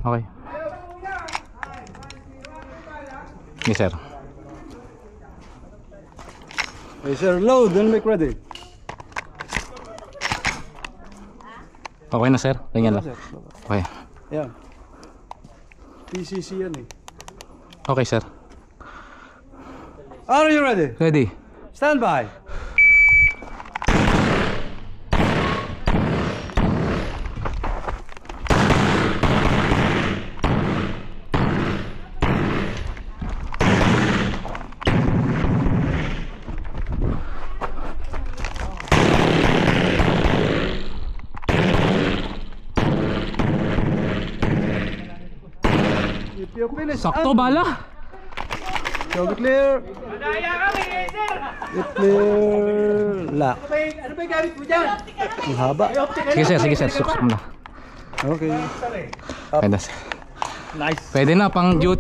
Okay. Yes, sir. Hey, sir, load and make ready. Okay na, sir. Ganyan lang. Okay. Yan. PCC yan eh. Okay, sir. Are you ready? Ready. Stand by. If you finish, Sakto, bala. shall we clear? If clear, lock. Ano ba yung gamit mo dyan? Ang haba. Sige, sir. Sige, sir. Suksok mo na. Okay. Pwede, sir. Nice. Pwede na, pang duty.